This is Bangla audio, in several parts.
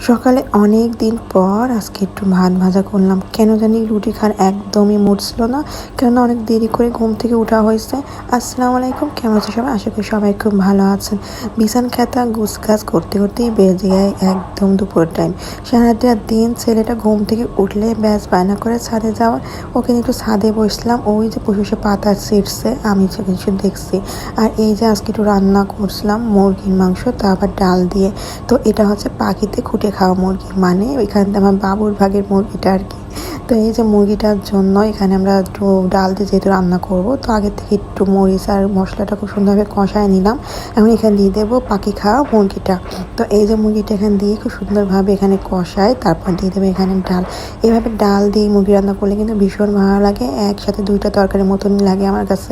সকালে অনেক দিন পর আজকে একটু ভাত ভাজা করলাম। কেন জানি রুটি খাওয়ার একদমই মুড ছিল না, কেননা অনেক দেরি করে ঘুম থেকে ওঠা হয়েছে। আসসালামু আলাইকুম, কেমন আছে সবাই? আশা করি সবাই খুব ভালো আছেন। বিছান খাতা গুছগাছ করতে করতেই বেজে যায় একদম দুপুর টাইম। সারাটা দিন ছেলেটা ঘুম থেকে উঠলে ব্যাস বায়না করে ছাদে যাওয়ার। ওকে নিয়ে একটু ছাদে বসলাম, ওই যে বসে পাতা ছিঁড়ছে, আমি কিছু দেখছি। আর এই যে আজকে একটু রান্না করছিলাম মুরগির মাংস, তা আবার ডাল দিয়ে। তো এটা হচ্ছে পাখিতে খুঁটে খাওয়া মুরগি, মানে ওইখান থেকে আমার বাবুর ভাগের মুরগিটা আর কি। তো এই যে মুরগিটার জন্য এখানে আমরা একটু ডাল দিয়ে যেহেতু রান্না করব, তো আগে থেকে একটু মরিচ আর মশলাটা খুব সুন্দরভাবে কষায় নিলাম। এখন এখানে দিয়ে দেবো পাখি খাওয়া মুরগিটা। তো এই যে মুরগিটা এখানে দিয়ে খুব সুন্দরভাবে এখানে কষায়, তারপর দিয়ে দেবো এখানে ডাল। এভাবে ডাল দিয়ে মুরগি রান্না করলে কিন্তু ভীষণ ভালো লাগে, একসাথে দুইটা তরকারির মতনই লাগে আমার কাছে।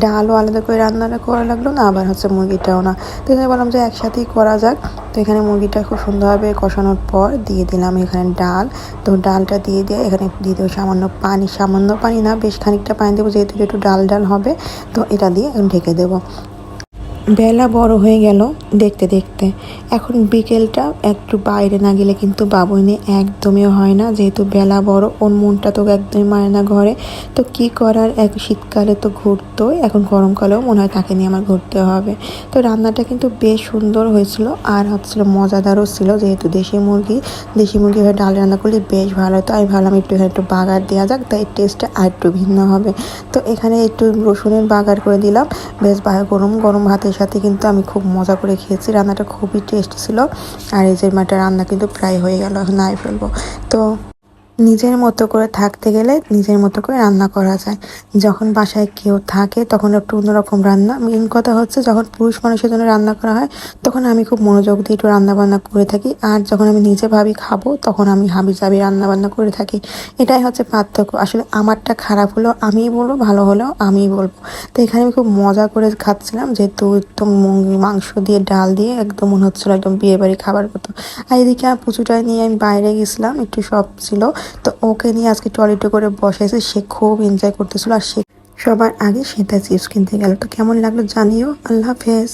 ডালও আলাদা করে রান্নাটা করা লাগলো না, আবার হচ্ছে মুরগিটাও না। তো এখানে বললাম যে একসাথেই করা যাক। তো এখানে মুরগিটা খুব সুন্দরভাবে কষানোর পর দিয়ে দিলাম এখানে ডাল। তো ডালটা দিয়ে এখানে দিয়ে দেবো সামান্য পানি, সামান্য পানি না, বেশ খানিকটা পানি দেবো, যেহেতু একটু ডাল ডাল হবে। তো এটা দিয়ে এখন ঢেকে দেবো। বেলা বড় হয়ে গেল দেখতে দেখতে। এখন বিকেলটা একটু বাইরে না গেলে কিন্তু বাবু নিয়ে একদমই হয় না, যেহেতু বেলা বড়, ওর মনটা তো একদমই মানে না ঘরে। তো কি করার, এক শীতকালে তো ঘুরতোই, এখন গরমকালেও মনে হয় তাকে নিয়ে আমার ঘুরতে হবে। তো রান্নাটা কিন্তু বেশ সুন্দর হয়েছিল, আর হচ্ছিল মজাদারও ছিল, যেহেতু দেশি মুরগি এবার ডাল রান্না করলে বেশ ভালো হয়। তো আমি ভাবলাম একটু বাগার দেওয়া যাক, তাই টেস্টটা আর একটু ভিন্ন হবে। তো এখানে একটু রসুনের বাগার করে দিলাম। বেশ গরম গরম ভাতের সাথে কিন্তু আমি খুব মজা করে খেয়েছি, রান্নাটা খুবই টেস্ট ছিল। আর এই যে মাটা রান্না কিন্তু প্রায় হয়ে গেল, এখন নামিয়ে ফেলবো। তো নিজের মতো করে থাকতে গেলে নিজের মতো করে রান্না করা যায়। যখন বাসায় কেউ থাকে তখন একটু অন্যরকম রান্না। মেন কথা হচ্ছে যখন পুরুষ মানুষের জন্য রান্না করা হয়, তখন আমি খুব মনোযোগ দিয়ে একটু রান্না বান্না করে থাকি, আর যখন আমি নিজে ভাবি খাবো তখন আমি হাবি জাবি রান্না বান্না করে থাকি। এটাই হচ্ছে পার্থক্য। আসলে আমারটা খারাপ হলেও আমিই বলবো, ভালো হলেও আমিই বলবো। তো এখানে আমি খুব মজা করে খাচ্ছিলাম, যেহেতু একদম মাংস দিয়ে ডাল দিয়ে একদম মনে হচ্ছিলো একদম বিয়েবাড়ি খাবার মতো। আর এদিকে আমার পুচুটা নিয়ে আমি বাইরে গেছিলাম, একটু শপ ছিল। তো ওকে নিয়ে আজকে টয়লেটে করে বসেছে, সে খুব এনজয় করতেছিল। আর সে সবার আগে সেটা চিপস কিনতে গেল। তো কেমন লাগলো জানিও। আল্লাহ হাফেজ।